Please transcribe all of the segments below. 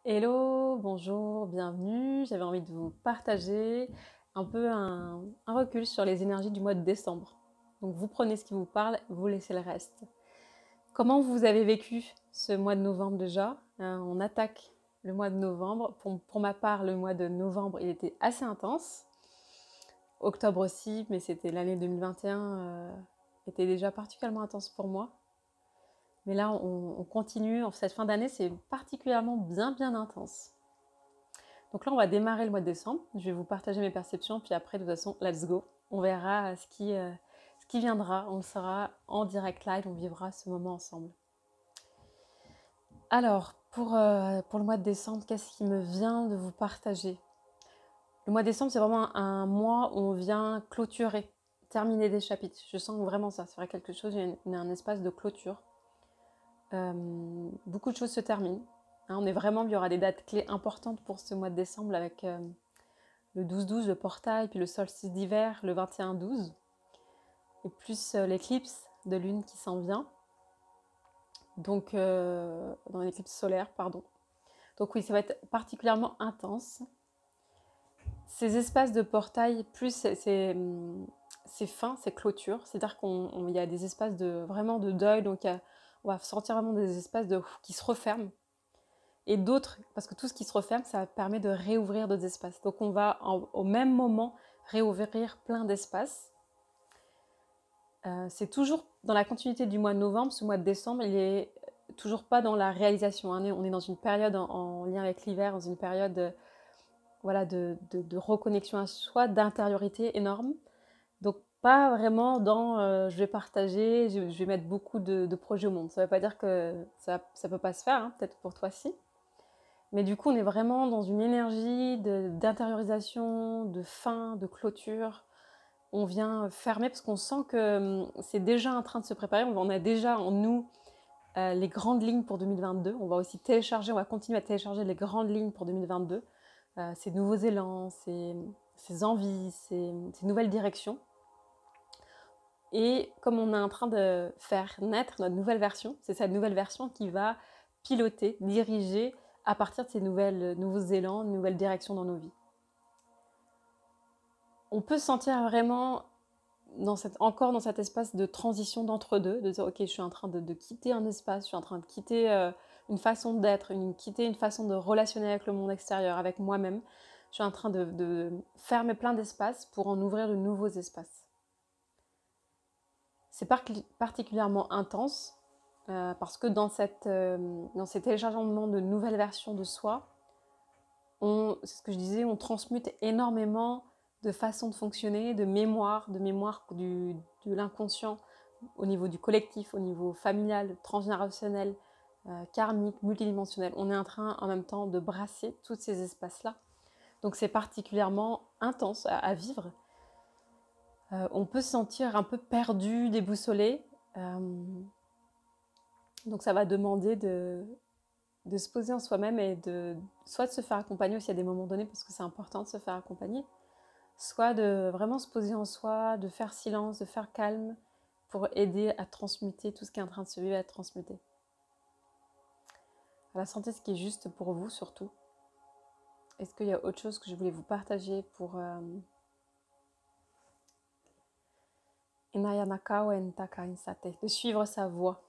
Hello, bonjour, bienvenue. J'avais envie de vous partager un peu un recul sur les énergies du mois de décembre. Donc vous prenez ce qui vous parle, vous laissez le reste. Comment vous avez vécu ce mois de novembre déjà? On attaque le mois de novembre. Pour ma part, le mois de novembre, il était assez intense. Octobre aussi, mais c'était l'année 2021 était déjà particulièrement intense pour moi. Mais là, on continue. En cette fin d'année, c'est particulièrement bien intense. Donc là, on va démarrer le mois de décembre. Je vais vous partager mes perceptions, puis après, de toute façon, let's go. On verra ce qui viendra. On sera en direct live, on vivra ce moment ensemble. Alors, pour le mois de décembre, qu'est-ce qui me vient de vous partager? Le mois de décembre, c'est vraiment un mois où on vient clôturer, terminer des chapitres. Je sens vraiment ça. C'est vrai quelque chose, il y a un espace de clôture. Beaucoup de choses se terminent. On est vraiment, il y aura des dates clés importantes pour ce mois de décembre avec le 12-12, le portail, puis le solstice d'hiver, le 21-12, et plus l'éclipse de lune qui s'en vient. Donc, dans l'éclipse solaire, pardon. Donc oui, ça va être particulièrement intense. Ces espaces de portail, plus c'est fin, c'est clôture, c'est-à-dire qu'il y a des espaces vraiment de deuil, donc on va sentir vraiment des espaces qui se referment. Et d'autres, parce que tout ce qui se referme, ça permet de réouvrir d'autres espaces. Donc on va au même moment réouvrir plein d'espaces. C'est toujours dans la continuité du mois de novembre. Ce mois de décembre, il est toujours pas dans la réalisation. On est dans une période en lien avec l'hiver, dans une période de reconnexion à soi, d'intériorité énorme. Donc pas vraiment dans je vais partager, je vais mettre beaucoup de projets au monde. Ça ne veut pas dire que ça ne peut pas se faire, peut-être pour toi si. Mais du coup, on est vraiment dans une énergie d'intériorisation, de fin, de clôture. On vient fermer parce qu'on sent que c'est déjà en train de se préparer. On a déjà en nous les grandes lignes pour 2022. On va aussi télécharger, on va continuer à télécharger les grandes lignes pour 2022. Ces nouveaux élans, ces envies, ces nouvelles directions. Et comme on est en train de faire naître notre nouvelle version, c'est cette nouvelle version qui va piloter, diriger à partir de ces nouveaux élans, nouvelles directions dans nos vies. On peut se sentir vraiment encore dans cet espace de transition d'entre-deux, de dire ok, je suis en train de quitter un espace, je suis en train de quitter une façon d'être, quitter une façon de relationner avec le monde extérieur, avec moi-même. Je suis en train de fermer plein d'espaces pour en ouvrir de nouveaux espaces. C'est particulièrement intense parce que dans ces téléchargements de nouvelles versions de soi, c'est ce que je disais, on transmute énormément de façons de fonctionner, de mémoire de l'inconscient au niveau du collectif, au niveau familial, transgénérationnel, karmique, multidimensionnel. On est en train en même temps de brasser tous ces espaces-là. Donc c'est particulièrement intense à vivre. On peut se sentir un peu perdu, déboussolé. Donc ça va demander de se poser en soi-même et soit de se faire accompagner aussi à des moments donnés, parce que c'est important de se faire accompagner, soit de vraiment se poser en soi, de faire silence, de faire calme, pour aider à transmuter tout ce qui est en train de se vivre, à être transmuté. À la santé, ce qui est juste pour vous surtout. Est-ce qu'il y a autre chose que je voulais vous partager pour de suivre sa voie,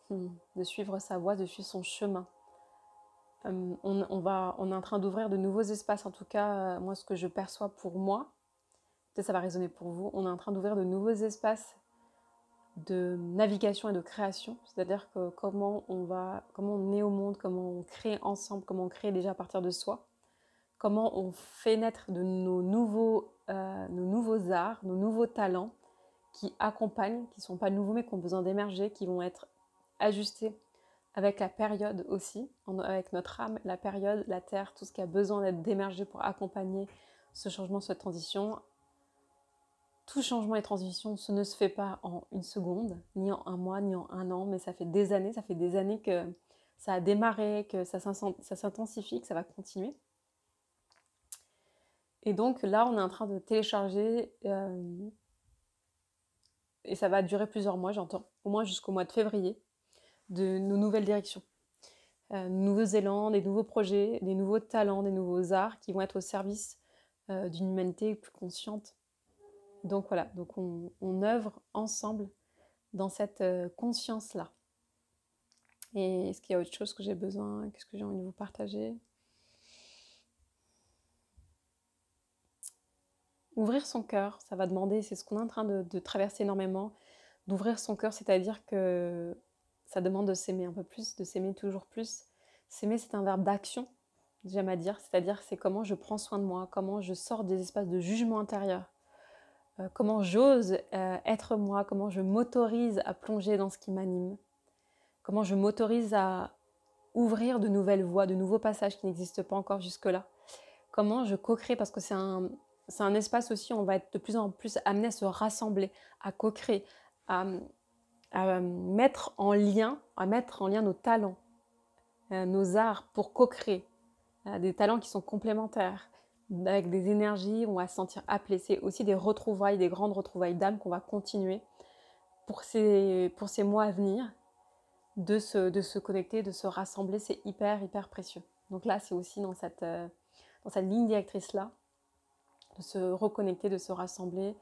de suivre son chemin. On est en train d'ouvrir de nouveaux espaces, en tout cas, moi, ce que je perçois pour moi, peut-être ça va résonner pour vous, on est en train d'ouvrir de nouveaux espaces de navigation et de création, c'est-à-dire que comment on est au monde, comment on crée ensemble, comment on crée déjà à partir de soi, comment on fait naître de nos nouveaux arts, nos nouveaux talents qui accompagnent, qui ne sont pas nouveaux mais qui ont besoin d'émerger, qui vont être ajustés avec la période aussi, avec notre âme, la période, la terre, tout ce qui a besoin d'être d'émerger pour accompagner ce changement, cette transition. Tout changement et transition, ce ne se fait pas en une seconde, ni en un mois, ni en un an, mais ça fait des années que ça a démarré, que ça s'intensifie, que ça va continuer. Et donc là, on est en train de télécharger, et ça va durer plusieurs mois, j'entends, au moins jusqu'au mois de février, de nos nouvelles directions. nouveaux élans, des nouveaux projets, des nouveaux talents, des nouveaux arts qui vont être au service d'une humanité plus consciente. Donc voilà, donc on œuvre ensemble dans cette conscience-là. Et est-ce qu'il y a autre chose que j'ai besoin, qu'est-ce que j'ai envie de vous partager? Ouvrir son cœur, ça va demander, c'est ce qu'on est en train de traverser énormément, d'ouvrir son cœur, c'est-à-dire que ça demande de s'aimer un peu plus, de s'aimer toujours plus. S'aimer, c'est un verbe d'action, j'aime à dire, c'est-à-dire c'est comment je prends soin de moi, comment je sors des espaces de jugement intérieur, comment j'ose être moi, comment je m'autorise à plonger dans ce qui m'anime, comment je m'autorise à ouvrir de nouvelles voies, de nouveaux passages qui n'existent pas encore jusque-là. Comment je co-crée, parce que c'est un espace aussi où on va être de plus en plus amené à se rassembler, à co-créer, à mettre en lien nos talents, nos arts pour co-créer, des talents qui sont complémentaires, avec des énergies, on va se sentir appelé. C'est aussi des retrouvailles, des grandes retrouvailles d'âme qu'on va continuer pour ces mois à venir, de se connecter, de se rassembler, c'est hyper, hyper précieux. Donc là, c'est aussi dans cette ligne directrice-là, de se reconnecter, de se rassembler,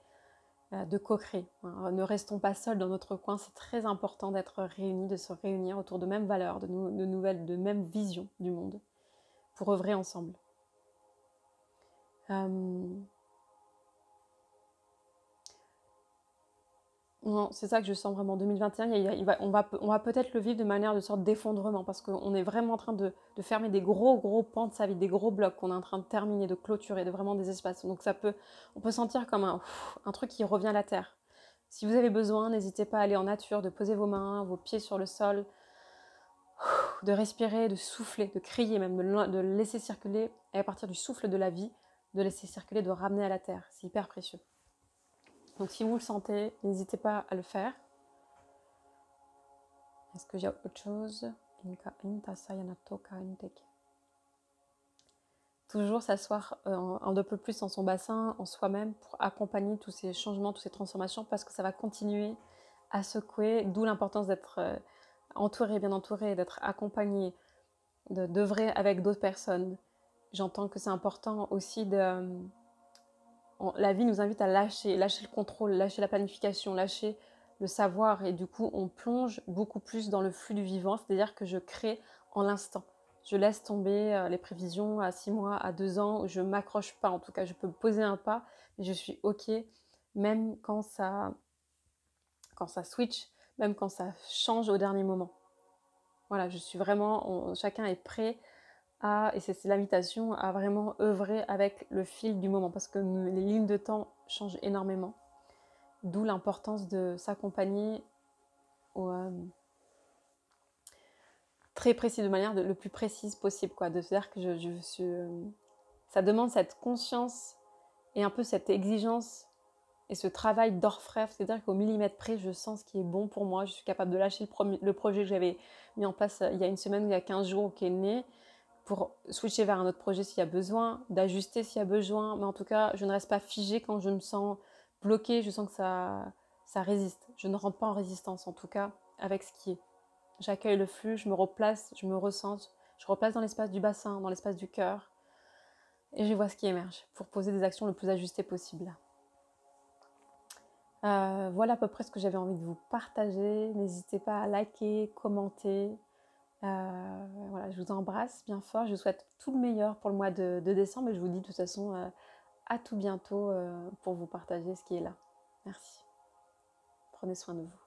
de co-créer. Ne restons pas seuls dans notre coin, c'est très important d'être réunis, de se réunir autour de mêmes valeurs, de mêmes visions du monde, pour œuvrer ensemble. Non, c'est ça que je sens vraiment. 2021, on va peut-être le vivre de manière de sorte d'effondrement, parce qu'on est vraiment en train de fermer des gros pans de sa vie, des gros blocs qu'on est en train de terminer, de clôturer, de vraiment des espaces. Donc on peut sentir comme un truc qui revient à la terre. Si vous avez besoin, n'hésitez pas à aller en nature, de poser vos mains, vos pieds sur le sol, de respirer, de souffler, de crier même, de laisser circuler, et à partir du souffle de la vie, de laisser circuler, de ramener à la terre. C'est hyper précieux. Donc si vous le sentez, n'hésitez pas à le faire. Est-ce que j'ai autre chose? Toujours s'asseoir un peu plus dans son bassin, en soi-même, pour accompagner tous ces changements, toutes ces transformations, parce que ça va continuer à secouer, d'où l'importance d'être bien entouré, d'être accompagné, d'œuvrer avec d'autres personnes. J'entends que c'est important aussi la vie nous invite à lâcher le contrôle, lâcher la planification, lâcher le savoir, et du coup on plonge beaucoup plus dans le flux du vivant, c'est-à-dire que je crée en l'instant. Je laisse tomber les prévisions à 6 mois, à 2 ans, je ne m'accroche pas, en tout cas je peux poser un pas, mais je suis ok, même quand ça switch, même quand ça change au dernier moment. Voilà, je suis vraiment, chacun est prêt et c'est l'invitation à vraiment œuvrer avec le fil du moment, parce que les lignes de temps changent énormément, d'où l'importance de s'accompagner très précis, de manière le plus précise possible, quoi, de dire que ça demande cette conscience et un peu cette exigence et ce travail d'orfèvre, c'est-à-dire qu'au millimètre près, je sens ce qui est bon pour moi, je suis capable de lâcher le projet que j'avais mis en place il y a une semaine ou il y a 15 jours qui est né, pour switcher vers un autre projet s'il y a besoin, d'ajuster s'il y a besoin, mais en tout cas, je ne reste pas figée quand je me sens bloquée, je sens que ça résiste. Je ne rentre pas en résistance, en tout cas, avec ce qui est. J'accueille le flux, je me replace, je me ressens, je replace dans l'espace du bassin, dans l'espace du cœur, et je vois ce qui émerge pour poser des actions le plus ajustées possible. Voilà à peu près ce que j'avais envie de vous partager. N'hésitez pas à liker, commenter. Voilà, je vous embrasse bien fort. Je vous souhaite tout le meilleur pour le mois de décembre. Et je vous dis de toute façon à tout bientôt pour vous partager ce qui est là. Merci. Prenez soin de vous.